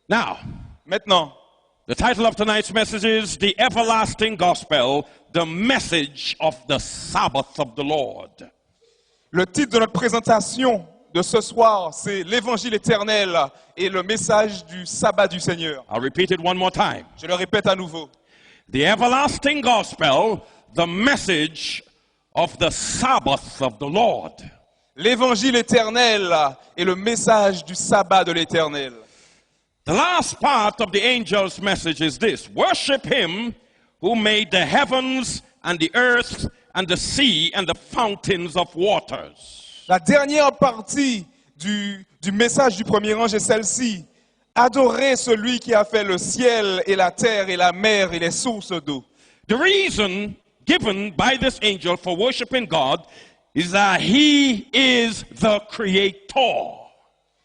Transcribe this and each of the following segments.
Now, Maintenant, the title of tonight's message is The Everlasting Gospel, the Message of the Sabbath of the Lord. le titre de notre présentation de ce soir, c'est l'Évangile éternel et le message du sabbat du Seigneur. I'll repeat it one more time. Je le répète à nouveau. The Everlasting Gospel, the Message of the Sabbath of the Lord. L'Évangile éternel et le message du sabbat de l'Éternel. The last part of the angel's message is this: worship him who made the heavens and the earth and the sea and the fountains of waters. La dernière partie du message du premier ange est celle-ci. Adorez celui qui a fait le ciel et la terre et la mer et les sources d'eau. The reason given by this angel for worshiping God is that he is the creator.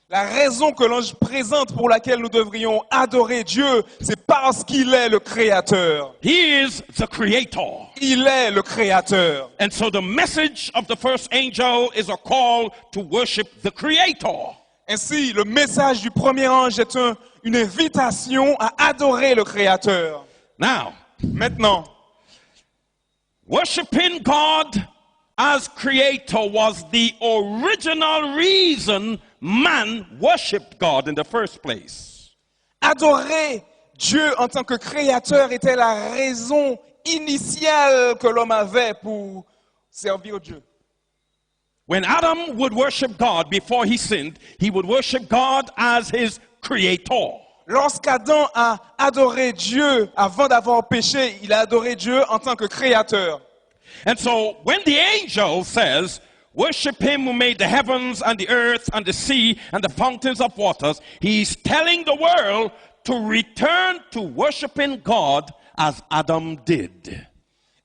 La raison que l'ange présente pour laquelle nous devrions adorer Dieu, c'est parce qu'il est le Créateur. He is the creator. Il est le Créateur. And so the message of the first angel is a call to worship the creator. Ainsi, le message du premier ange est une invitation à adorer le Créateur. Now, Maintenant, worshiping God as creator was the original reason man worshipped God in the first place. adorer Dieu en tant que Créateur était la raison initiale que l'homme avait pour servir Dieu. When Adam would worship God before he sinned, he would worship God as his creator. Lorsqu'Adam a adoré Dieu avant d'avoir péché, il a adoré Dieu en tant que Créateur. And so when the angel says, worship him who made the heavens and the earth and the sea and the fountains of waters, he's telling the world to return to worshiping God as Adam did.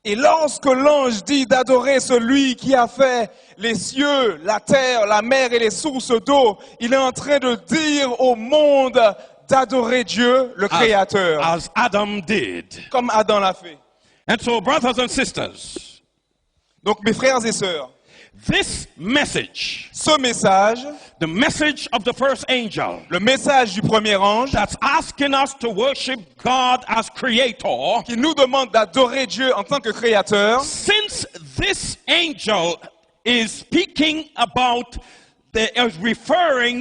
Et lorsque l'ange dit d'adorer celui qui a fait les cieux, la terre, la mer et les sources d'eau, il est en train de dire au monde d'adorer Dieu, le Créateur, As Adam did. comme Adam l'a fait. And so, brothers and sisters, Donc mes frères et sœurs, this message, ce message, the message of the first angel, le message du premier ange, that's asking us to worship God as creator, qui nous demande d'adorer Dieu en tant que Créateur, since this angel is speaking about,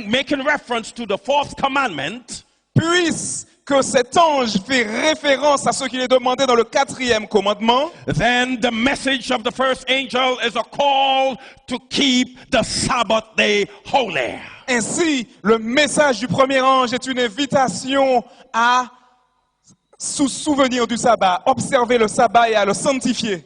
making reference to the fourth commandment, puisque cet ange fait référence à ce qu'il est demandé dans le 4e commandement, then the message of the first angel is a call to keep the Sabbath day holy. ainsi le message du premier ange est une invitation à se souvenir du sabbat, observer le sabbat et à le sanctifier.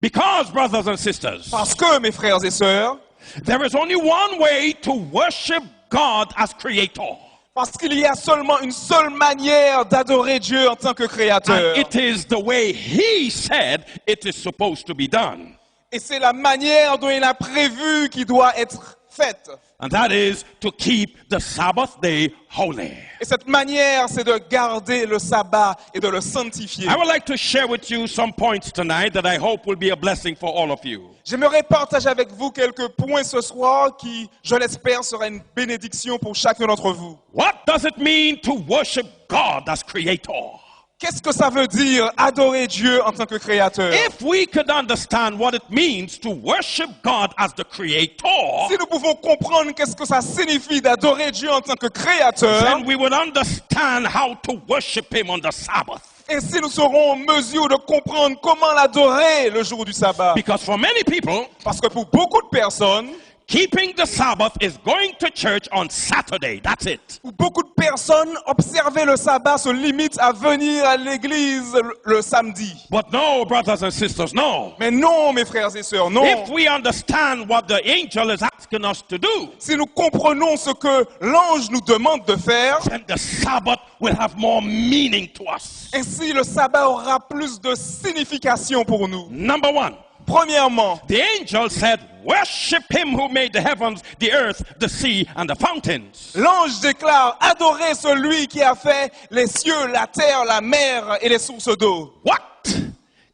Because, brothers and sisters, Parce que, mes frères et sœurs, there is only one way to worship God as creator. parce qu'il y a seulement une seule manière d'adorer Dieu en tant que Créateur. And it is the way he said it is supposed to be done. Et c'est la manière dont il a prévu qui doit être faite. And that is to keep the Sabbath day holy. Et cette manière, c'est de garder le sabbat et de le sanctifier. I would like to share with you some points tonight that I hope will be a blessing for all of you. J'aimerais partager avec vous quelques points ce soir qui, je l'espère, sera une bénédiction pour chacun d'entre vous. What does it mean to worship God as creator? Qu'est-ce que ça veut dire adorer Dieu en tant que Créateur? If we could understand what it means to worship God as the creator, Si nous pouvons comprendre qu'est-ce que ça signifie d'adorer Dieu en tant que Créateur, then we would understand how to worship him on the Sabbath. ainsi nous serons en mesure de comprendre comment l'adorer le jour du sabbat. Because for many people, Parce que pour beaucoup de personnes, keeping the Sabbath is going to church on Saturday. That's it. pour beaucoup de personnes, observer le sabbat se limite à venir à l'église le samedi. But no, brothers and sisters, no. Mais non, mes frères et sœurs, non. If we understand what the angel is asking us to do, Si nous comprenons ce que l'ange nous demande de faire, then the Sabbath will have more meaning to us. ainsi le sabbat aura plus de signification pour nous. Number one, Premièrement, the angel said, worship him who made the heavens, the earth, the sea, and the fountains. l'ange déclare adorez celui qui a fait les cieux, la terre, la mer et les sources d'eau. What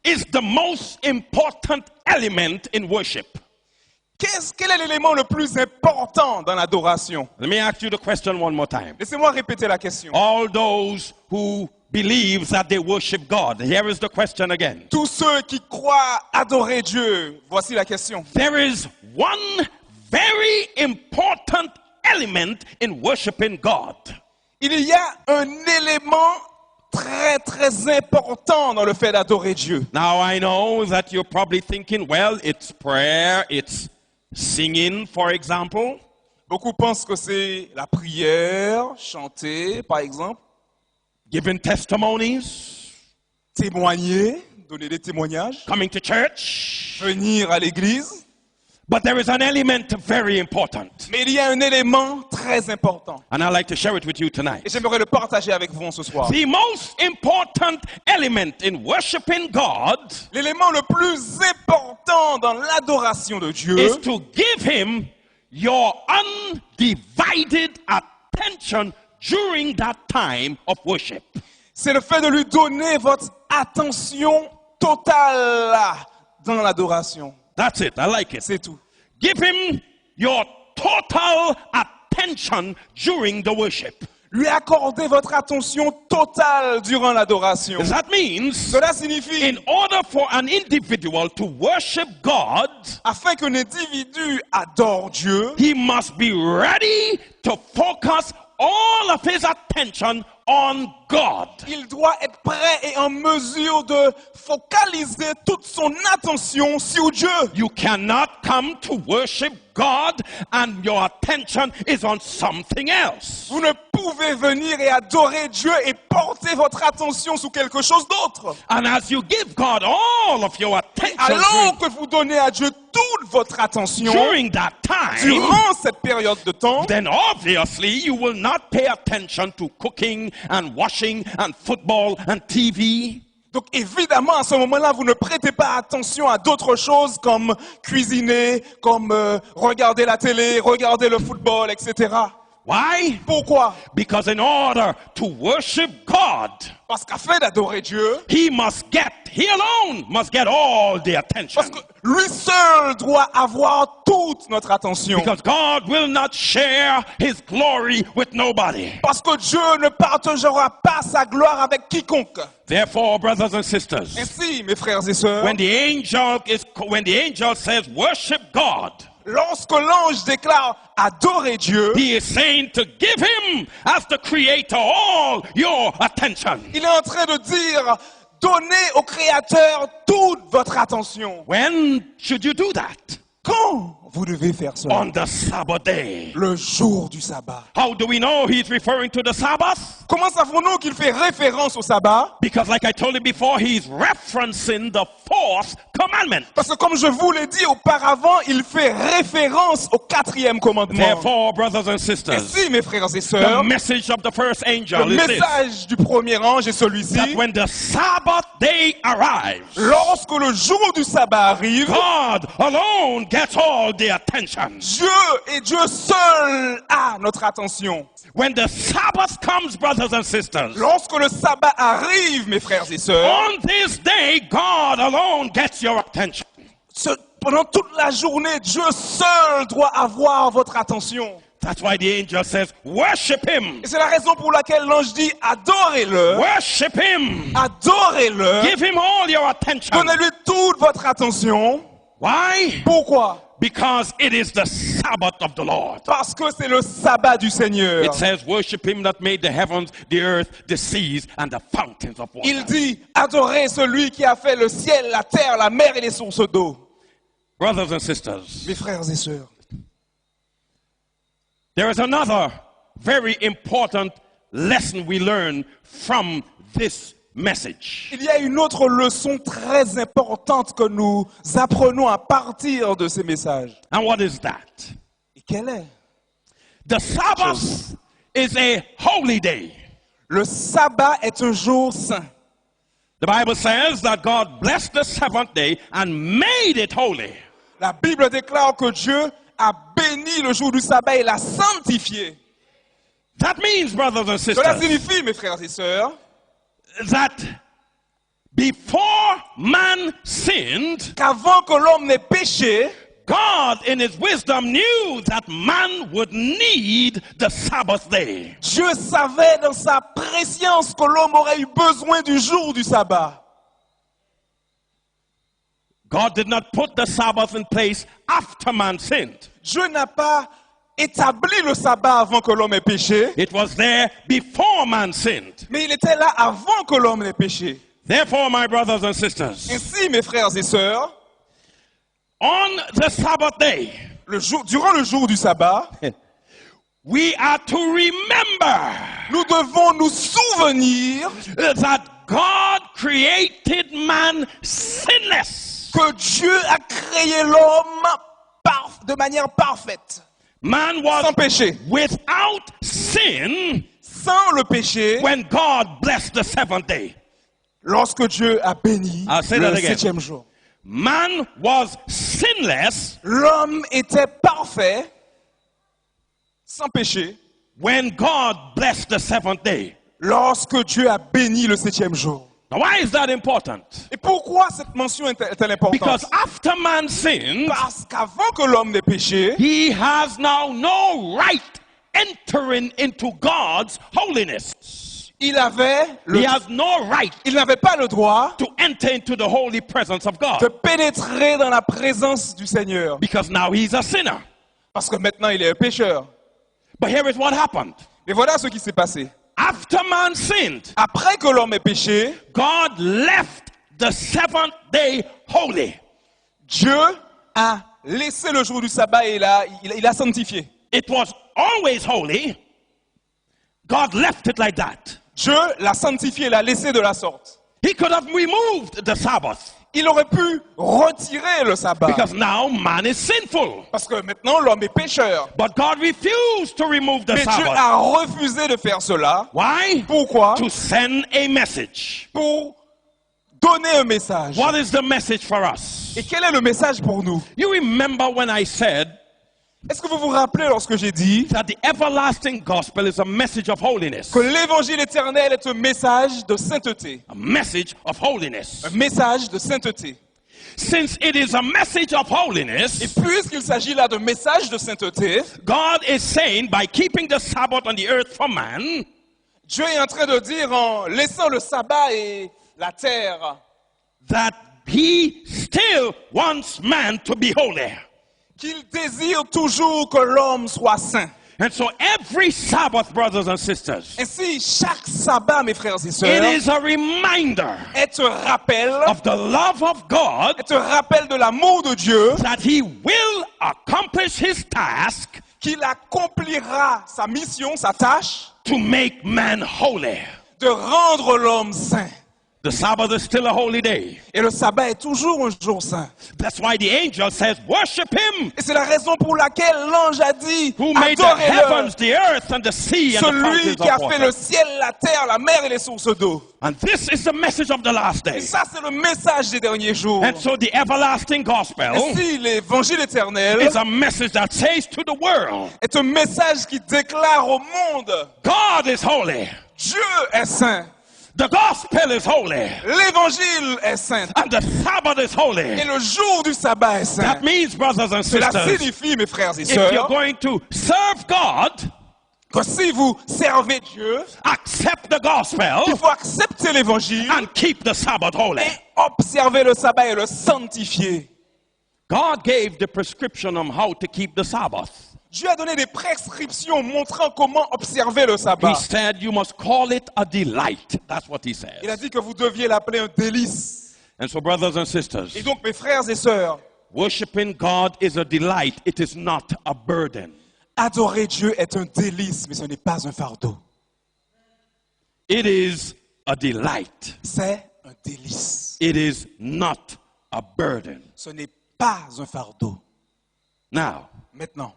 is the most important element in worship? Quel est l'élément le plus important dans l'adoration? Let me ask you the question one more time. Laissez-moi répéter la question. All those who believe that they worship God. Here is the question again. Tous ceux qui croient adorer Dieu, voici la question. There is one very important element in worshiping God. Il y a un élément très très important dans le fait d'adorer Dieu. Now I know that you're probably thinking, well, it's prayer, it's singing, for example. Beaucoup pensent que c'est la prière, chanter par exemple, Giving testimonies, témoigner, donner des témoignages, coming to church. venir à l'église. But there is an element very important. Mais il y a un élément très important. And I'd like to share it with you tonight. Et j'aimerais le partager avec vous ce soir. The most important element in worshiping God L'élément le plus important dans l'adoration de Dieu, is to give Him your undivided attention during that time of worship. c'est le fait de lui donner votre attention totale dans l'adoration. That's it. I like it. C'est tout. Give Him your total attention during the worship. Lui accorder votre attention totale durant l'adoration. That means, Cela signifie, in order for an individual to worship God, afin qu'un individu adore Dieu, he must be ready to focus all of his attention on God. il doit être prêt et en mesure de focaliser toute son attention sur Dieu. You cannot come to worship God and your attention is on something else. Vous ne pouvez venir et adorer Dieu et porter votre attention sur quelque chose d'autre. And as you give God all of your attention Alors que vous donnez à Dieu toute votre attention during that time, durant cette période de temps, then obviously you will not pay attention to cooking and washing and football and TV. donc évidemment à ce moment-là, vous ne prêtez pas attention à d'autres choses comme cuisiner, comme regarder la télé, regarder le football, etc. Why? Pourquoi? Because in order to worship God, Parce qu'afin d'adorer Dieu, he alone must get all the attention. parce que lui seul doit avoir toute notre attention. Because God will not share his glory with nobody. Parce que Dieu ne partagera pas sa gloire avec quiconque. Therefore, brothers and sisters, Ainsi, mes frères et sœurs, when the angel says worship God, lorsque l'ange déclare adorer Dieu, he is saying to give him as the creator all your attention. il est en train de dire donnez au Créateur toute votre attention. When should you do that? Quand vous devez faire cela? On the Sabbath day. Le jour du sabbat. How do we know he's referring to the Sabbath? Comment savons-nous qu'il fait référence au sabbat? Because like I told you before, he's referencing the fourth commandment. Parce que comme je vous l'ai dit auparavant, il fait référence au 4e commandement. Therefore, brothers and Et sisters, si, mes frères et the sœurs, message of the first le angel is this, message du premier ange est celui-ci. that when the Sabbath day arrives, Lorsque le jour du sabbat arrive, God alone gets all the attention. Dieu et Dieu seul a notre attention. When the Sabbath comes, brothers and sisters, Lorsque le sabbat arrive, mes frères et sœurs, on this day, God alone gets your attention. pendant toute la journée, Dieu seul doit avoir votre attention. That's why the angel says, worship him. Et c'est la raison pour laquelle l'ange dit adorez-le, Worship him. adorez-le, Give him all your attention. donnez-lui toute votre attention. Why? Pourquoi? Because it is the Sabbath of the Lord. Parce que c'est le sabbat du Seigneur. It says, worship him that made the heavens, the earth, the seas, and the fountains of water. Il dit adorez celui qui a fait le ciel, la terre, la mer et les sources d'eau. Brothers and sisters, Mes frères et sœurs, there is another very important lesson we learn from this message. il y a une autre leçon très importante que nous apprenons à partir de ces messages. And what is that? Et quelle est? The Sabbath is a holy day. Le sabbat est un jour saint. The Bible says that God blessed the seventh day and made it holy. La Bible déclare que Dieu a béni le jour du sabbat et l'a sanctifié. That means, brothers and Cela sisters, signifie, mes frères et sœurs, that before man sinned, qu'avant que l'homme n'ait péché, God, in his wisdom, knew that man would need the Sabbath day. Dieu savait dans sa préscience que l'homme aurait eu besoin du jour du sabbat. God did not put the Sabbath in place after man sinned. Dieu n'a pas établi le sabbat avant que l'homme ait péché, It was there before man sinned. mais il était là avant que l'homme ait péché. Therefore, my brothers and sisters, Ainsi, mes frères et sœurs, on the Sabbath day, durant le jour du sabbat, we are to remember nous devons nous souvenir that God created man sinless. que Dieu a créé l'homme de manière parfaite, Man was sans péché. without sin Sans le péché, when God blessed the seventh day. lorsque Dieu a béni I'll say le that again. 7e jour. Man was sinless L'homme était parfait, sans péché, when God blessed the seventh day. lorsque Dieu a béni le 7e jour. Now, why is that important? Et pourquoi cette mention est-elle importante? Because after man sinned, Parce qu'avant que l'homme n'ait péché, he has now no right entering into God's holiness. il He has no right n'avait pas le droit to enter into the holy presence of God de pénétrer dans la présence du Seigneur. because now he's a sinner. Parce que maintenant il est un pécheur. But here is what happened. Et voilà ce qui s'est passé. After man sinned, Après que l'homme ait péché, God left the seventh day holy. Dieu a laissé le jour du sabbat et il a sanctifié. It was always holy. God left it like that. Dieu l'a sanctifié, l'a laissé de la sorte. He could have removed the Sabbath Il aurait pu retirer le sabbat. because now man is sinful. Parce que maintenant l'homme est pécheur. But God refused to remove the Mais Dieu Sabbath. a refusé de faire cela. Why? Pourquoi? To send a message. Pour donner un message. What is the message for us? Et quel est le message pour nous? You remember when I said Est-ce que vous vous rappelez lorsque j'ai dit that the everlasting gospel is a message of holiness? que l'évangile éternel est un message de sainteté? A message of holiness. Un message de sainteté. Since it is a message of Et holiness, puisqu'il s'agit là de message de sainteté, God is saying by keeping the Sabbath on the earth for man, Dieu est en train de dire en laissant le sabbat et la terre that he still wants man to be holy. qu'il désire toujours que l'homme soit saint. And so every Sabbath, brothers and sisters, Ainsi, chaque sabbat, mes frères et it sœurs, is a reminder est un rappel, of the love of God est un rappel de l'amour de Dieu, that he will accomplish his task qu'il accomplira sa mission, sa tâche, to make man holy. de rendre l'homme saint. The Sabbath is still a holy day. Et le sabbat est toujours un jour saint. That's why the angel says, worship him Et c'est la raison pour laquelle l'ange a dit, who made the adorez-le, heavens, the earth, and the sea, and the celui fountains qui a of fait le water. ciel, la terre, la mer et les sources d'eau. And this is the message of the last Et day. ça, c'est le message des derniers jours. And so the everlasting gospel Ainsi, l'évangile éternel is a message that says to the world, est un message qui déclare au monde, God is holy. Dieu est saint, The gospel is holy. l'évangile est saint, And the Sabbath is et holy. le jour du sabbat est saint. That means, brothers and Cela sisters, signifie, mes frères et if you're sœurs, going to serve God, que si vous servez Dieu, accept the gospel il faut accepter l'évangile and keep the Sabbath holy. et observer le sabbat et le sanctifier. God gave the prescription on how to keep the Sabbath. Dieu a donné des prescriptions montrant comment observer le He sabbat. said you must call it a delight. That's what he Il a says. dit que vous deviez l'appeler un délice. And so, brothers and sisters, Et donc, mes frères et sœurs, worshiping God is a delight. It is not a burden. adorer Dieu est un délice, mais ce n'est pas un fardeau. It is a delight. C'est un délice. It is not a burden. Ce n'est pas un fardeau. Now, Maintenant,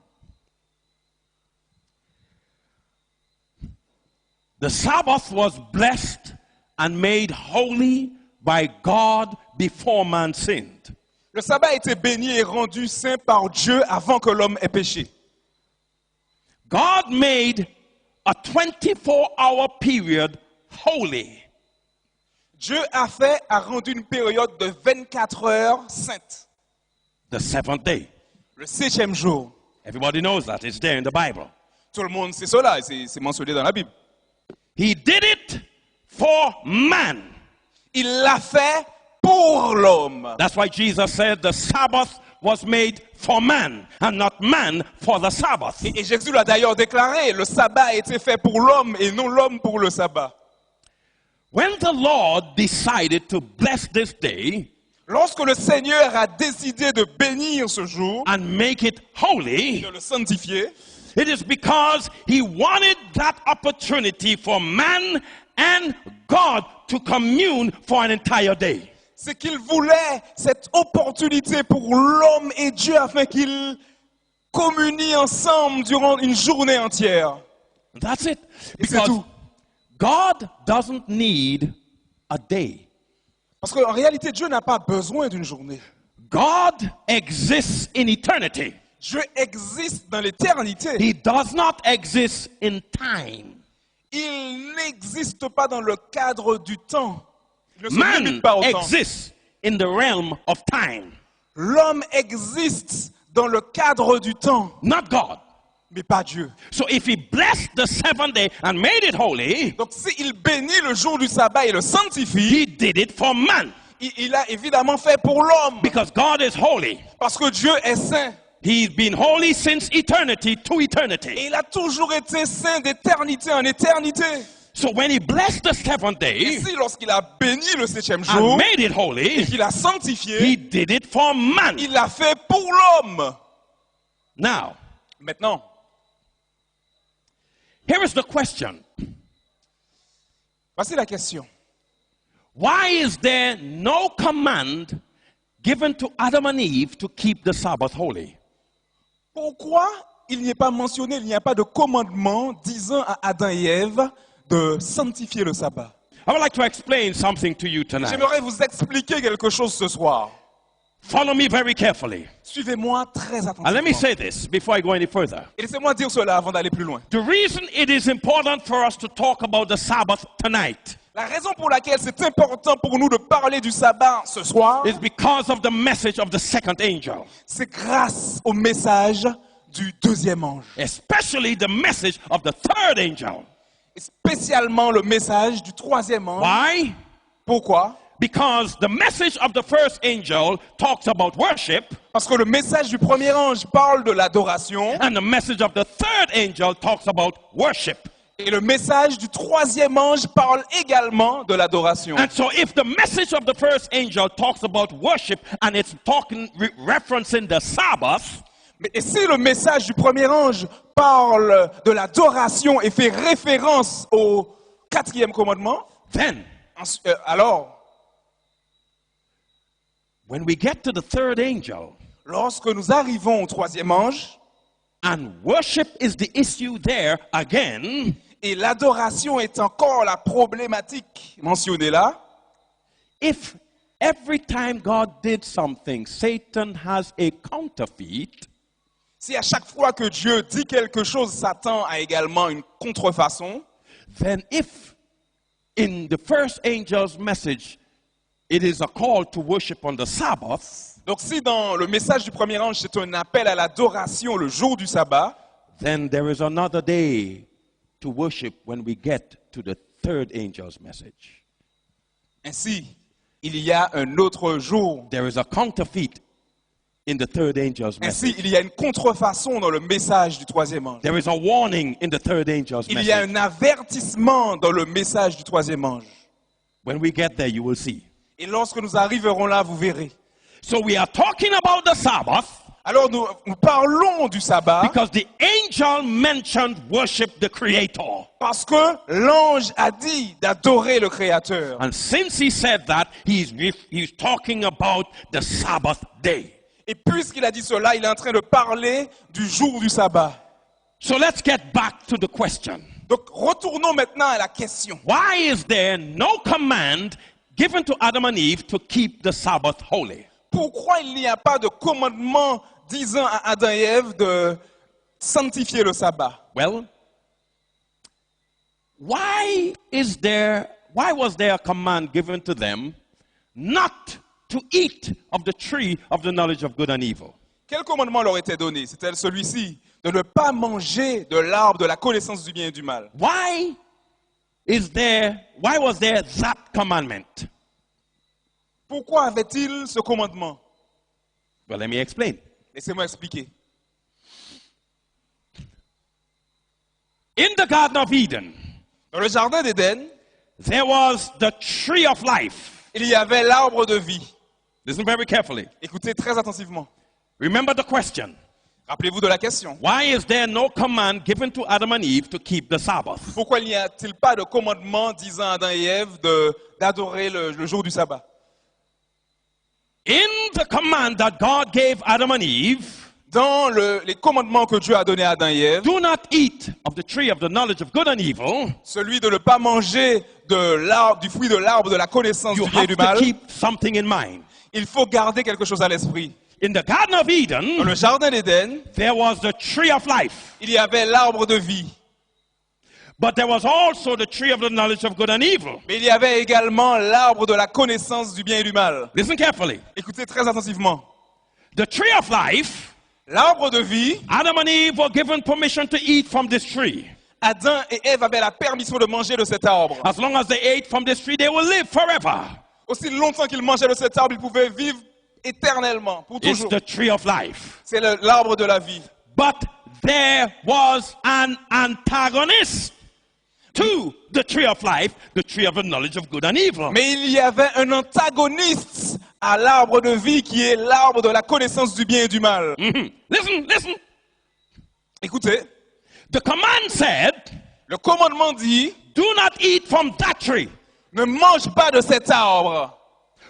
the Sabbath was blessed and made holy by God before man sinned. le sabbat a été béni et rendu saint par Dieu avant que l'homme ait péché. God made a 24-hour period holy. Dieu a rendu une période de 24 heures sainte. The seventh day. Le 7e jour. Everybody knows that. It's there in the Bible. Tout le monde sait cela, c'est mentionné dans la Bible. He did it for man. Il l'a fait pour l'homme. That's why Jesus said the Sabbath was made for man and not man for the Sabbath. Et Jésus l'a d'ailleurs déclaré, le sabbat a été fait pour l'homme et non l'homme pour le sabbat. When the Lord decided to bless this day Lorsque le Seigneur a décidé de bénir ce jour, and make it holy, de le sanctifier, it is because he wanted that opportunity for man and God to commune for an entire day. c'est qu'il voulait cette opportunité pour l'homme et Dieu afin qu'ils communient ensemble durant une journée entière. That's it. Et c'est Because tout. God doesn't need a day. Parce qu'en réalité, Dieu n'a pas besoin d'une journée. God exists in eternity. Dieu existe dans l'éternité. He does not exist in time. Il n'existe pas dans le cadre du temps. Il ne se Man limite pas au temps. exists in the realm of time, L'homme existe dans le cadre du temps, not God. mais pas Dieu. So if he blessed the seventh day and made it holy, Donc s'il bénit le jour du sabbat et le sanctifie, he did it for man il a évidemment fait pour l'homme. because God is holy. Parce que Dieu est saint. He's been holy since eternity to Et eternity. il a toujours été saint d'éternité en éternité. So when he blessed the seventh Et day si lorsqu'il a béni le 7e jour and made it et holy, qu'il a he sanctifié, did it for man. il l'a fait pour l'homme. Now, Maintenant, here is the question. voici la question. Why is there no command given to Adam and Eve to keep the Sabbath holy? Pourquoi il n'y est pas mentionné, il n'y a pas de commandement disant à Adam et Ève de sanctifier le sabbat? I would like to explain something to you tonight. J'aimerais vous expliquer quelque chose ce soir. Follow me very carefully. Suivez-moi très And let me attentivement. say this before I go any further. Et laissez-moi dire cela avant d'aller plus loin. The reason it is important for us to talk about the Sabbath tonight La raison pour laquelle c'est important pour nous de parler du sabbat ce soir, is because of the message of the second angel, c'est grâce au message du deuxième ange. especially the message of the third angel. Et spécialement le message du troisième ange. Why? Pourquoi? Because the message of the first angel talks about worship, Parce que le message du premier ange parle de l'adoration and the message of the third angel talks about worship. et le message du troisième ange parle également de l'adoration. And so if the message of the first angel talks about worship and it's talking referencing the Sabbath, Et si le message du premier ange parle de l'adoration et fait référence au quatrième commandement, then alors, when we get to the third angel lorsque nous arrivons au troisième ange, and worship is the issue there again, et l'adoration est encore la problématique mentionnée là, if every time God did something, Satan has a counterfeit, si à chaque fois que Dieu dit quelque chose, Satan a également une contrefaçon, then if in the first angel's message it is a call to worship on the Sabbath, donc si dans le message du premier ange c'est un appel à l'adoration le jour du sabbat, then there is another day to worship when we get to the third angel's message. ainsi il y a un autre jour. There is a counterfeit in the third angel's Ainsi, message. il y a une contrefaçon dans le message du troisième ange. There is a warning in the third angel's Il y a message. un avertissement dans le message du troisième ange. When we get there, you will see. Et lorsque nous arriverons là, vous verrez. So we are talking about the Sabbath Alors nous parlons du sabbat because the angel mentioned worship the Creator. parce que l'ange a dit d'adorer le Créateur. And since he said that, he's talking about the Sabbath day. Et puisqu'il a dit cela, il est en train de parler du jour du sabbat. So let's get back to the question. Donc retournons maintenant à la question. Why is there no command given to Adam and Eve to keep the Sabbath holy? Pourquoi il n'y a pas de commandement disant à Adam et Ève de sanctifier le sabbat? Well, why was there a command given to them not to eat of the tree of the knowledge of good and evil? Quel commandement leur était donné? C'était celui-ci, de ne pas manger de l'arbre de la connaissance du bien et du mal. Why was there that commandment? Pourquoi avait-il ce commandement? Well, let me explain. Laissez-moi expliquer. In the Garden of Eden, Dans le jardin d'Éden, there was the tree of life. il y avait l'arbre de vie. Listen very carefully. Écoutez très attentivement. Remember the question. Rappelez-vous de la question. Why is there no command given to Adam and Eve to keep the Sabbath? Pourquoi n'y a-t-il pas de commandement disant à Adam et Ève d'adorer le jour du sabbat? In the command that God gave Adam and Eve, Dans les commandements que Dieu a donnés à Adam et Ève, do not eat of the tree of the knowledge of good and evil, celui de ne pas manger du fruit de l'arbre de la connaissance you du bien et have du to mal, keep something in mind. il faut garder quelque chose à l'esprit. In the Garden of Dans Eden, le jardin d'Éden, there was the tree of life, il y avait l'arbre de vie, but there was also the tree of the knowledge of good and evil. mais il y avait également l'arbre de la connaissance du bien et du mal. Listen carefully. Écoutez très attentivement. The tree of life, L'arbre de vie, Adam and Eve were given permission to eat from this tree. Adam et Ève avaient la permission de manger de cet arbre. As long as they ate from this tree, they will live forever. Aussi longtemps qu'ils mangeaient de cet arbre, ils pouvaient vivre éternellement, pour It's toujours. the tree of life. C'est l'arbre de la vie. But there was an antagonist to the tree of life, the tree of the knowledge of good and evil. Mais il y avait un antagoniste à l'arbre de vie qui est l'arbre de la connaissance du bien et du mal. Listen. Écoutez, The command said, le commandement dit, do not eat from that tree. ne mange pas de cet arbre.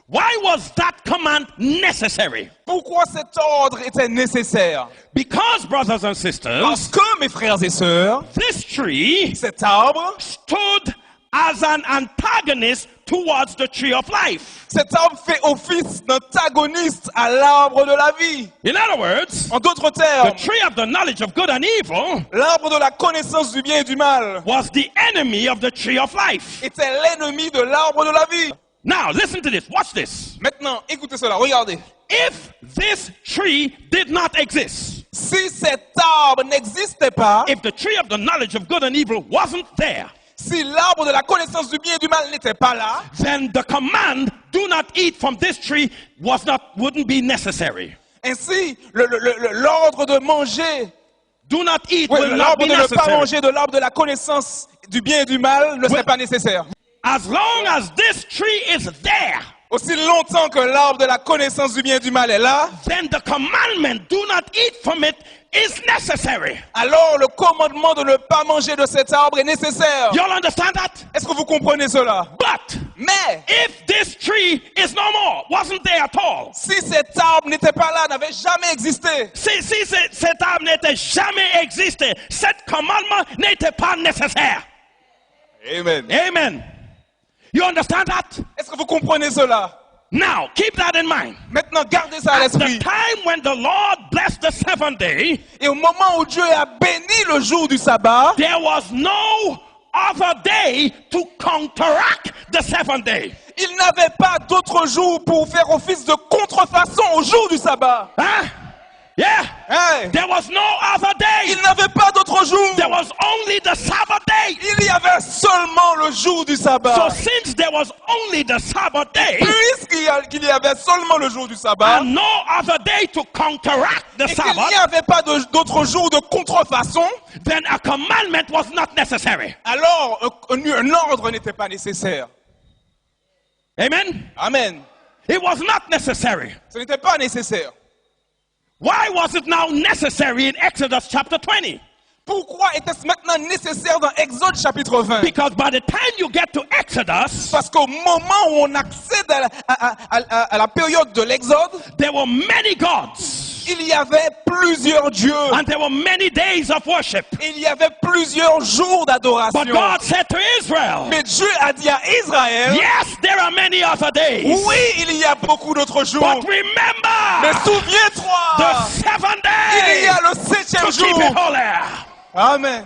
Why was that command necessary? Pourquoi cet ordre était nécessaire? Because, brothers and Parce sisters, que, mes frères et sœurs, this tree cet arbre, stood as an antagonist towards the tree of life. cet arbre fait office d'antagoniste à l'arbre de la vie. In other words, En d'autres the termes, tree of the knowledge of good and evil l'arbre de la connaissance du bien et du mal was the enemy of the tree of life. était l'ennemi de l'arbre de la vie. Now, listen to this. Watch this. Maintenant, écoutez cela, regardez. If this tree did not exist, Si cet arbre n'existait pas, if the tree of the knowledge of good and evil wasn't there, si l'arbre de la connaissance du bien et du mal n'était pas là, then the command, do not eat from this tree, wouldn't be necessary. ainsi l'ordre de manger, Do not eat oui, will not l'arbre be de ne pas necessary. manger de l'arbre de la connaissance du bien et du mal ne serait pas nécessaire. As long as this tree is there, Aussi longtemps que l'arbre de la connaissance du bien et du mal est là, then the commandment, do not eat from it, is necessary. alors le commandement de ne pas manger de cet arbre est nécessaire. You all understand that? Est-ce que vous comprenez cela? But Mais if this tree is no more, wasn't there at all, si cet arbre n'était pas là, n'avait jamais existé, si cet arbre n'était jamais existé, cet commandement n'était pas nécessaire. Amen. Amen. You understand that? Est-ce que vous comprenez cela? Now, keep that in mind. Maintenant, gardez ça à At the l'esprit. time when the Lord blessed the seventh day, Et au moment où Dieu a béni le jour du sabbat, there was no other day to counteract the seventh day. il n'avait pas d'autre jour pour faire office de contrefaçon au jour du sabbat. Huh? Yeah. Hein? There was no other day. Il n'avait pas d'autre jour. There was only the Sabbath day. Il y avait seulement le jour du sabbat. So since there was only the Sabbath day Puisqu'il y avait seulement le jour du sabbat, and no other day to counteract the et qu'il n'y Sabbath, avait pas d'autre jour de contrefaçon, then a commandment was not necessary. alors un ordre n'était pas nécessaire. Amen. Amen. It was not necessary. Ce n'était pas nécessaire. Why was it now necessary in Exodus chapter 20? Pourquoi était-ce maintenant nécessaire dans Exode chapitre 20? Because by the time you get to Exodus, Parce qu'au moment où on accède à la période de l'Exode, there were many gods il y avait plusieurs dieux. and there were many days of worship. Il y avait plusieurs jours d'adoration. But God said to Israel, Mais Dieu a dit à Israël, yes, there are many other days. oui, il y a beaucoup d'autres jours. But remember, Mais souviens-toi, the seventh il y day a le 7e to keep it jour. holy. Amen.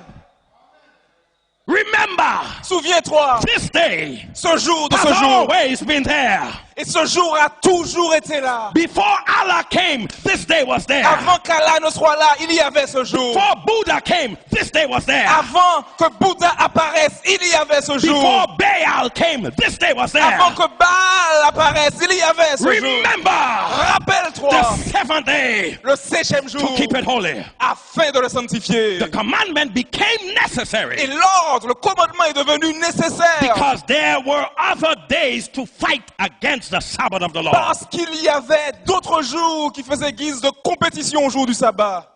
Remember, Souviens-toi, this day ce jour de ce has jour always been there. Et ce jour a toujours été là. Before Allah came, this day was there. Avant qu'Allah ne soit là, il y avait ce jour. Before Buddha came, this day was there. Avant que Bouddha apparaisse, il y avait ce jour. Before Baal came, this day was there. Avant que Baal apparaisse, il y avait ce jour. Remember Rappelle-toi, the seventh day le 7e to jour, keep it holy. afin de le sanctifier. The commandment became necessary Et l'ordre, le commandement est devenu nécessaire. because there were other days to fight against the Sabbath of the Lord. Parce qu'il y avait d'autres jours qui faisaient guise de compétition au jour du sabbat.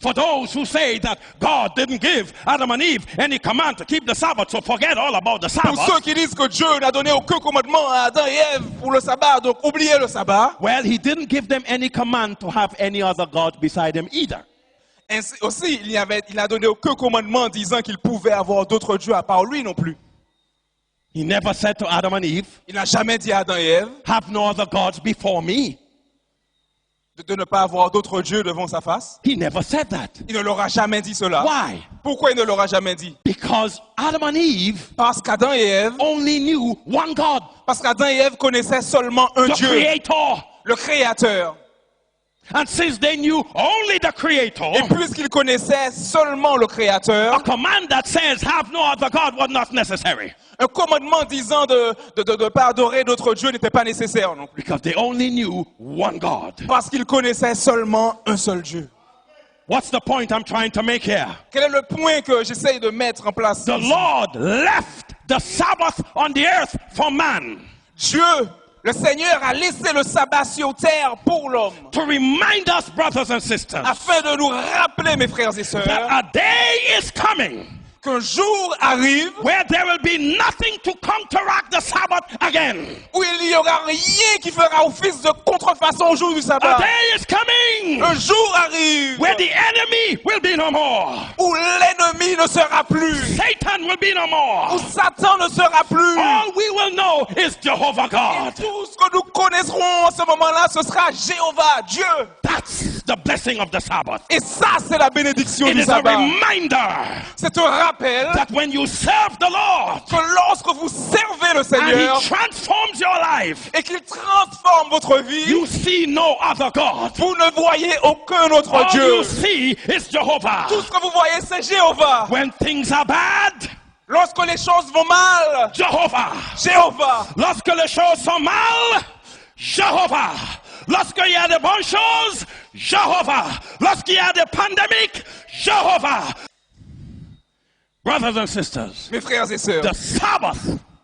For those who say that God didn't give Adam and Eve any command to keep the Sabbath, so forget all about the Pour ceux Sabbath. qui disent que Dieu n'a donné aucun commandement à Adam et Ève pour le sabbat, donc oubliez le sabbat. Well, he didn't give them any command to have any other God beside him either. Ainsi aussi, il n'a donné aucun commandement disant qu'il pouvait avoir d'autres dieux à part lui non plus. He never said to Adam and Eve, Il n'a jamais dit à Adam et Ève have no other gods before me. de ne pas avoir d'autres dieux devant sa face. He never said that. Il ne leur a jamais dit cela. Why? Pourquoi il ne leur a jamais dit? Because Adam and Eve Parce qu'Adam et Ève, only knew one God, parce qu'Adam et Ève connaissaient seulement un the Dieu, Creator. le Créateur. And since they knew only the Creator, Et puisqu'ils connaissaient seulement le a Créateur, command that says have no other God was not necessary. un commandement disant de ne pas adorer d'autres dieux n'était pas nécessaire non plus. Because they only knew one God. Parce qu'ils connaissaient seulement un seul Dieu. What's the point I'm trying to make here? Quel est le point que j'essaye de mettre en place? The ici? Lord left the Sabbath on the earth for man Dieu, le Seigneur a laissé le sabbat sur terre pour l'homme, to remind us, brothers and sisters, afin de nous rappeler, mes frères et sœurs, that a day is coming qu'un jour arrive where there will be nothing to counteract the Sabbath again. où il n'y aura rien qui fera office de contrefaçon au jour du A sabbat. day is coming Un jour arrive where the enemy will be no more. où l'ennemi ne sera plus, Satan will be no où more. Satan ne sera plus. All we will know is Jehovah God. Tout ce que nous connaîtrons à ce moment-là, ce sera Jéhovah, Dieu. That's the blessing of the Sabbath. Et ça, c'est la bénédiction It du is a sabbat. reminder C'est un rappel that when you serve the Lord que lorsque vous servez le and Seigneur He transforms your life, et qu'il transforme votre vie, you see no other God. vous ne voyez aucun autre All Dieu. you see is Jehovah. Tout ce que vous voyez, c'est Jéhovah. When things are bad, Lorsque les choses vont mal, Jehovah. Jéhovah. Lorsque les choses sont mal, Jehovah. Lorsqu'il y a de bonnes choses, Jehovah. Lorsqu'il y a des pandémiques, Jehovah. Brothers and sisters, Mes frères et sœurs, the Sabbath,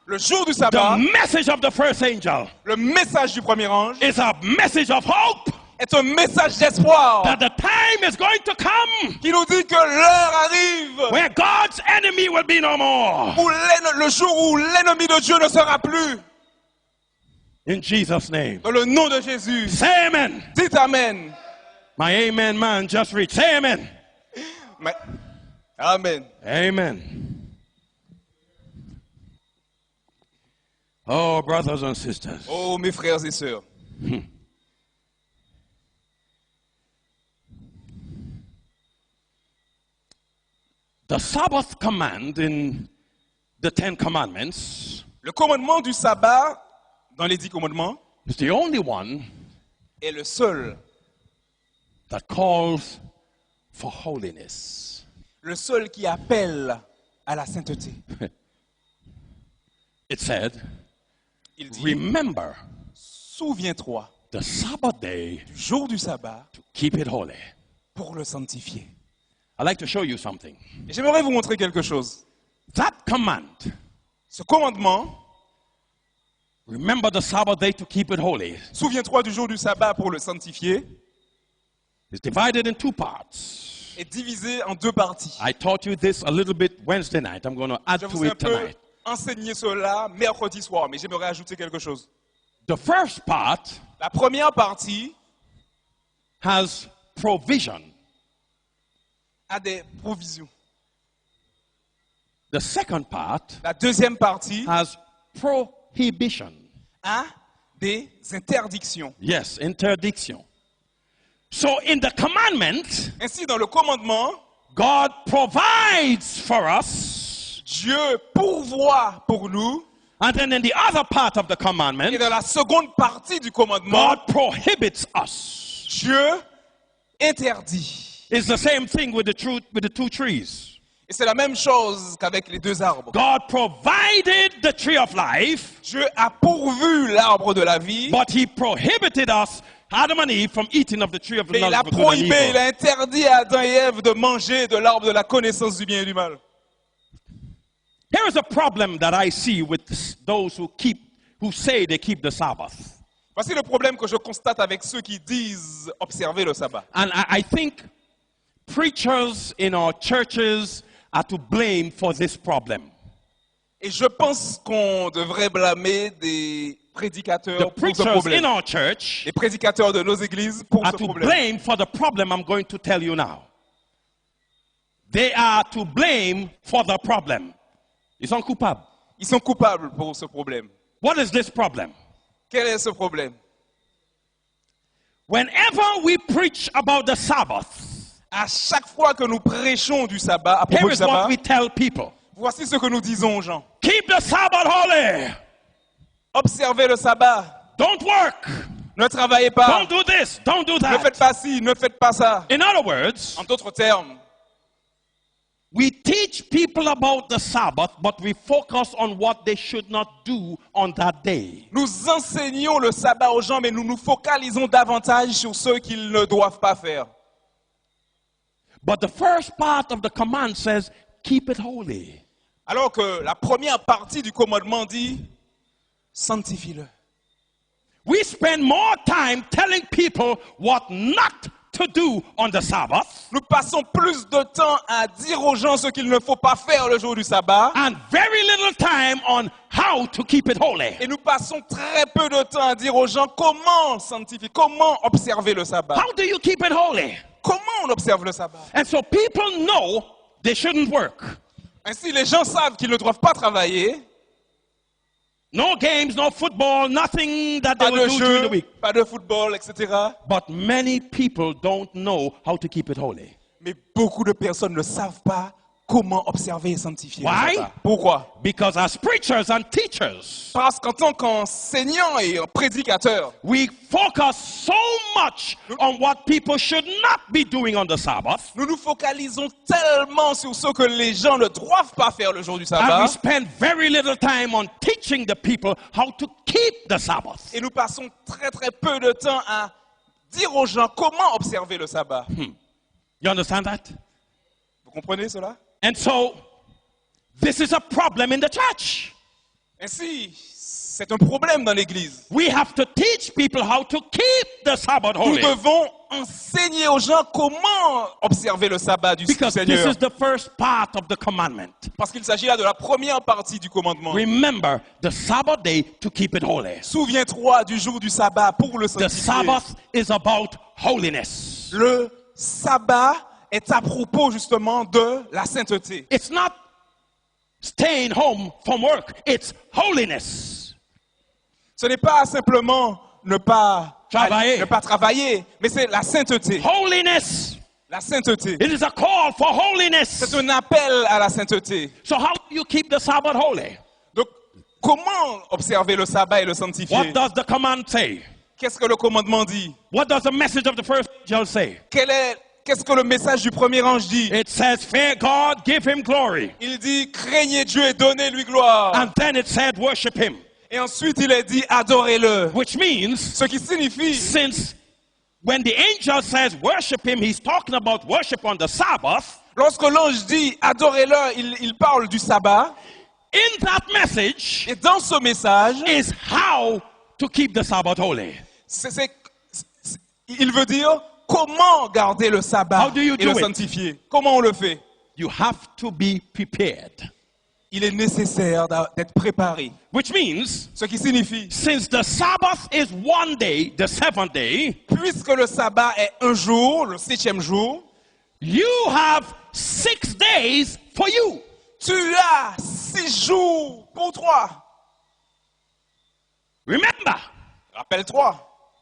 le jour du sabbat, the message of the first angel, le message du premier ange is a message of hope est un message d'espoir that the time is going to come qui nous dit que l'heure arrive where God's enemy will be no more. où le jour où l'ennemi de Dieu ne sera plus. In Jesus' name. Dans le nom de Jésus, Say amen. dites Amen. My amen man just reached. Say amen. Mais- Amen. Amen. Oh, brothers and sisters. Oh, mes frères et sœurs, The Sabbath command in the Ten Commandments le commandement du sabbat dans les 10 commandements is the only one est le seul, that calls for holiness. le seul qui appelle à la sainteté. It said, Il dit, remember souviens-toi the Sabbath day du jour du sabbat to keep it holy. pour le sanctifier. I'd like to show you something. Et j'aimerais vous montrer quelque chose. That command, Ce commandement, remember the Sabbath day to keep it holy, souviens-toi du jour du sabbat pour le sanctifier, is divided in two parts. est divisé en 2 parties. I taught you this a little bit Wednesday night. I'm going to add Je to vous ai un it peu tonight. enseigné cela mercredi soir, mais j'aimerais ajouter quelque chose. The first part La première partie has provision. a des provisions. The second part La deuxième partie has prohibition. a des interdictions. Yes, interdiction. So in the commandment, Ainsi, dans le commandement, God provides for us Dieu pourvoit pour nous And then in the other part of the Et commandment, dans la seconde partie du commandement, God prohibits us. Dieu interdit. It's the same thing with the two trees. Et c'est la même chose qu'avec les deux arbres. God provided the tree of life, Dieu a pourvu l'arbre de la vie, but he prohibited us, Adam and Eve, from eating of the tree of mais il a knowledge of good and prohibé, il evil. a interdit à Adam et Ève de manger de l'arbre de la connaissance du bien et du mal. Here is a problem that I see with those who say they keep the Sabbath. Voici le problème que je constate avec ceux qui disent observer le sabbat. And I think preachers in our churches are to blame for this problem. Et je pense qu'on devrait blâmer des The prédicateurs pour ce preachers in problème. our church Les prédicateurs de nos églises pour are ce to problème. blame for the problem I'm going to tell you now. They are to blame for the problem. Ils sont coupables. Ils sont coupables pour ce problème. What is this problem? Quel est ce problème? Whenever we preach about the Sabbath, À chaque fois que nous prêchons du sabbat, à propos here du is what sabbat, we tell people. voici ce que nous disons aux gens. Keep the Sabbath holy. Observez le sabbat. Don't work. Ne travaillez pas. Don't do this. Don't do Ne that. faites pas ci, ne faites pas ça. In other words, En d'autres termes, we teach people about the Sabbath, but we focus on what they should not do on that day. nous enseignons le sabbat aux gens, mais nous nous focalisons davantage sur ceux qu'ils ne doivent pas faire. But the first part of the command says, keep it holy. Alors que la première partie du commandement dit, sanctifie-le. We spend more time telling people what not to do on the Sabbath Nous passons plus de temps à dire aux gens ce qu'il ne faut pas faire le jour du sabbat, and very little time on how to keep it holy. et nous passons très peu de temps à dire aux gens comment sanctifier, comment observer le sabbat. How do you keep it holy? Comment on observe le sabbat? And so people know they shouldn't work. Ainsi, les gens savent qu'ils ne doivent pas travailler, No games, no football, nothing that they pas will de do during the jeu, week. pas de football, etc. But many people don't know how to keep it holy. Mais beaucoup de personnes ne savent pas comment observer et sanctifier le Why? sabbat. Pourquoi? Because as preachers and teachers, Parce qu'en tant qu'enseignant et prédicateur, we focus so much on what people should not be doing on the Sabbath, nous nous focalisons tellement sur ce que les gens ne doivent pas faire le jour du and sabbat, we spend very little time on teaching the people how to keep the Sabbath. et nous passons très très peu de temps à dire aux gens comment observer le sabbat. You understand that? Vous comprenez cela? And so, this is a problem in the church. Ainsi, c'est un problème dans l'Église. We have to teach people how to keep the Sabbath Nous holy. devons enseigner aux gens comment observer le sabbat du Because this Seigneur. is the first part of the commandment. Parce qu'il s'agit là de la première partie du commandement. Remember the Sabbath day to keep it holy. Souviens-toi du jour du sabbat pour le The sanctifier. Sabbath is about holiness. Le sabbat est à propos justement de la sainteté. It's not staying home from work. It's holiness. Ce n'est pas simplement ne pas Travailler. mais c'est la sainteté. Holiness. La sainteté. It is a call for C'est holiness. un appel à la sainteté. So how do you keep the Sabbath holy? Donc, comment observer le sabbat et le sanctifier? What does the command say? Qu'est-ce que le commandement dit? What does the message of the first angel say? Qu'est-ce que le message du premier ange dit? It says, fear God, give him glory. Il dit, craignez Dieu et donnez-lui gloire. And then it said, worship him. Et ensuite, il est dit, adorez-le. Which means, Ce qui signifie, since when the angel says worship him, he's talking about worship on the Sabbath. lorsque l'ange dit, adorez-le, il parle du sabbat. In that message Et dans ce message, is how to keep the Sabbath holy. il veut dire comment garder le sabbat How do you et le do it? sanctifier. Comment on le fait? You have to be prepared. Il est nécessaire d'être préparé. Which means, Ce qui signifie, since the Sabbath is one day, the seventh day, puisque le sabbat est un jour, le 7e jour, you have 6 days for you. tu as 6 jours pour toi. Remember, Rappelle-toi,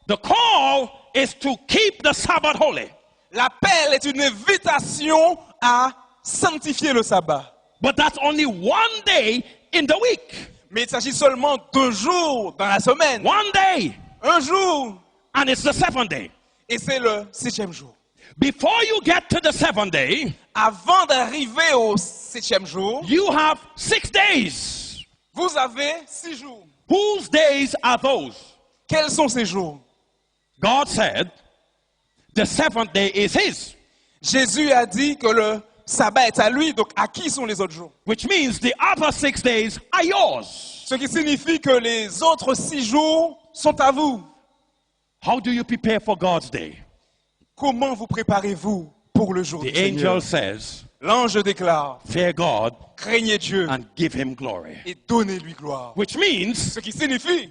the call is to keep the Sabbath holy. l'appel est une invitation à sanctifier le sabbat. But that's only one day in the week. Mais il s'agit seulement d'1 jour dans la semaine. One day, Un jour. and it's the 7th day. Et c'est le 7e jour. Before you get to the 7th day, Avant d'arriver au 7e jour, you have 6 days. vous avez 6 jours. Whose days are those? Quels sont ces jours? God said, the 7th day is his, Jésus a dit que le sabbat est à lui, donc à qui sont les autres jours? which means the other 6 days are yours. Ce qui signifie que les autres 6 jours sont à vous. How do you prepare for God's day? Comment vous préparez-vous pour le jour The du Seigneur? angel says, L'ange déclare, fear God craignez Dieu and give him glory. et donnez-lui gloire. Which means, Ce qui signifie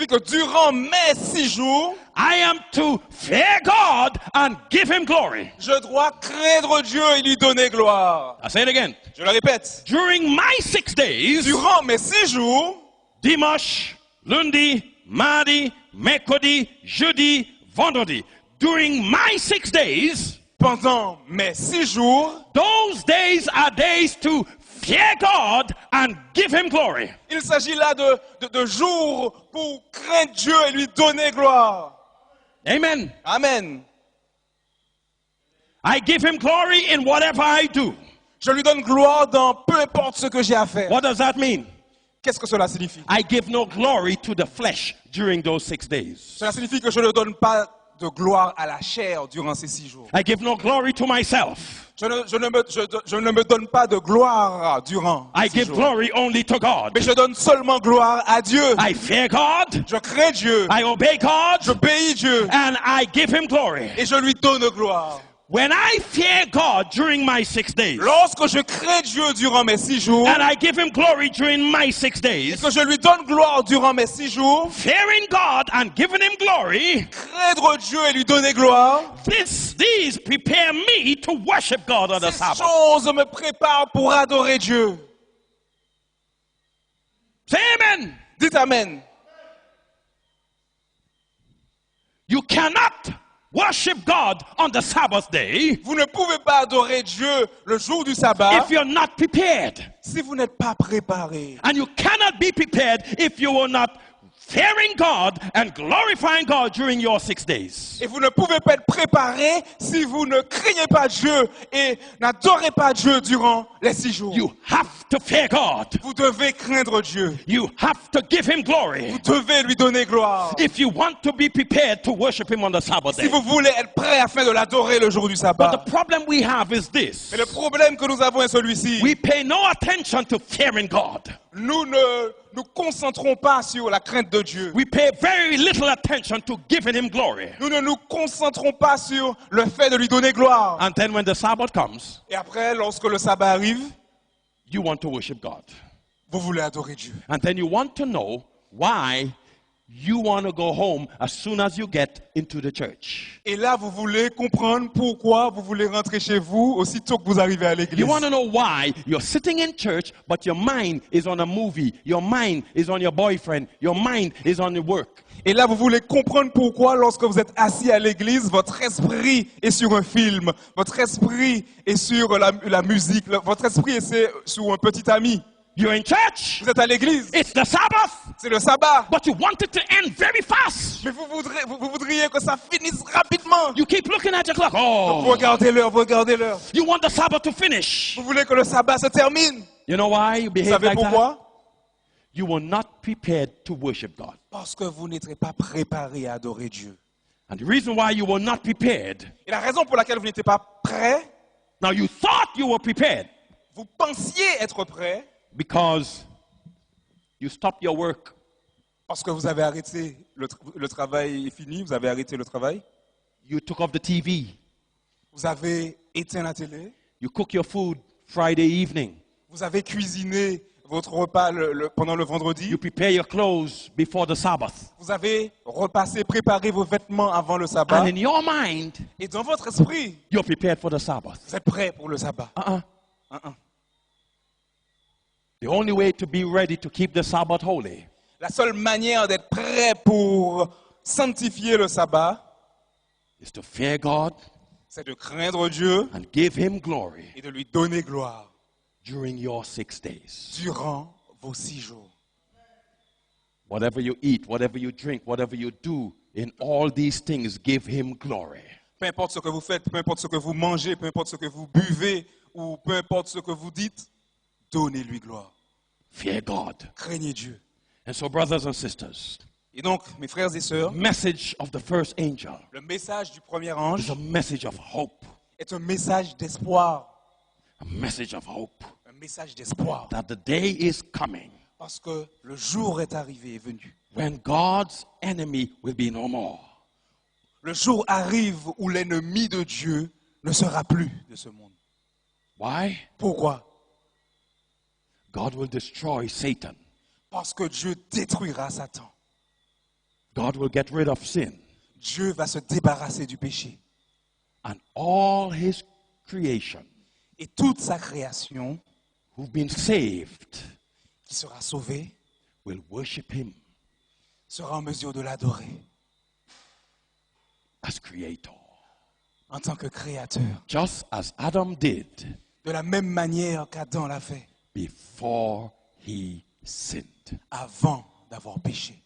que durant mes 6 jours, I am to fear God and give him glory. je dois craindre Dieu et lui donner gloire. I say it again. Je le répète. During my 6 days, Durant mes 6 jours, dimanche, lundi, mardi, mercredi, jeudi, vendredi. During my 6 days, pendant mes 6 jours, those days are days to fear God and give him glory. il s'agit là de jours pour craindre Dieu et lui donner gloire. Amen. Amen. I give him glory in whatever I do. Je lui donne gloire dans peu importe ce que j'ai à faire. What does that mean? Qu'est-ce que cela signifie? I give no glory to the flesh during those 6 days. Cela signifie que je ne donne pas de gloire à la chair durant ces 6 jours. I give no glory to myself. Je ne me donne pas de gloire durant I 6 give jours. glory only to God. Mais je donne seulement gloire à Dieu. I fear God, Je crains Dieu. I obey God, J'obéis Dieu. and I give him glory. Et je lui donne gloire. When I fear God during my 6 days, Lorsque je crains Dieu durant mes 6 jours, and I give him glory during my 6 et days, que je lui donne gloire durant mes 6 jours, fearing God and giving him glory, craindre Dieu et lui donner gloire, these prepare me to worship God on the ces Sabbath. choses me préparent pour adorer Dieu. Say amen. Dites Amen. You cannot worship God on the Sabbath day Vous ne pouvez pas adorer Dieu le jour du sabbat if you're not prepared. si vous n'êtes pas préparé. And you cannot be prepared if you are not fearing God and glorifying God during your 6 days. Et vous ne pouvez pas être préparé si vous ne craignez pas Dieu et n'adorez pas Dieu durant les 6 jours. You have to fear God. Vous devez craindre Dieu. You have to give him glory Vous devez lui donner gloire. if you want to be prepared to worship him on the Sabbath Si day. vous voulez être prêt afin de l'adorer le jour du But sabbat. the problem we have is this. Mais le problème que nous avons est celui-ci. We pay no attention to fearing God. Nous ne nous concentrons pas sur la crainte de Dieu. We pay very little attention to giving him glory. Nous ne nous concentrons pas sur le fait de lui donner gloire. And then when the Sabbath comes, Et après, lorsque le sabbat arrive, you want to worship God. vous voulez adorer Dieu. And then you want to know why you want to go home as soon as you get into the church. Et là, vous voulez comprendre pourquoi vous voulez rentrer chez vous aussitôt que vous arrivez à l'église. You want to know why you're sitting in church, but your mind is on a movie. Your mind is on your boyfriend. Your mind is on your work. Et là, vous voulez comprendre pourquoi, lorsque vous êtes assis à l'église, votre esprit est sur un film, votre esprit est sur la musique, votre esprit est sur un petit ami. You're in church. Vous êtes à l'église, It's the Sabbath, c'est le sabbat. but you want it to end very fast. Mais vous voudriez que ça finisse rapidement. You keep looking at your clock. Vous Oh, regardez l'heure, vous regardez l'heure. you want the Sabbath to finish. Vous voulez que le sabbat se termine. You know why you Vous behave savez like that? pourquoi? You were not prepared to worship God. Parce que vous n'êtes pas préparé à adorer Dieu. And the reason why you were not prepared, Et la raison pour laquelle vous n'étiez pas prêt, now you thought you were prepared vous pensiez être prêt, because you stopped your work. parce que vous avez arrêté, le travail est fini, vous avez arrêté le travail, You took off the TV. vous avez éteint la télé, You cook your food Friday evening. vous avez cuisiné votre repas pendant le vendredi, You prepare your clothes before the Sabbath. vous avez repassé, préparé vos vêtements avant le sabbat, And in your mind, et dans votre esprit, you're prepared for the Sabbath. vous êtes prêt pour le sabbat. The only way to be ready to keep the Sabbath holy La seule manière d'être prêt pour sanctifier le sabbat, is to fear God c'est de craindre Dieu and give him glory et de lui donner gloire during your 6 days. durant vos 6 jours. Whatever you eat, whatever you drink, whatever you do, in all these things, give him glory. Peu importe ce que vous faites, peu importe ce que vous mangez, peu importe ce que vous buvez, ou peu importe ce que vous dites, donnez-lui gloire. Fear God. Craignez Dieu. And so, brothers and sisters, Et donc, mes frères et sœurs, message of the first angel le message du premier is ange a message of hope. est un message d'espoir. A message of hope. Un message d'espoir. That the day is coming Parce que le jour est arrivé, est venu. when God's enemy will be no more. Le jour arrive où l'ennemi de Dieu ne sera plus de ce monde. Why? Pourquoi? God will destroy Satan. Parce que Dieu détruira Satan. God will get rid of sin. Dieu va se débarrasser du péché. And all his creation Et toute sa création who've been saved qui sera sauvée will worship him sera en mesure de l'adorer as creator. en tant que créateur. Just as Adam did De la même manière qu'Adam l'a fait before he sinned. avant d'avoir péché.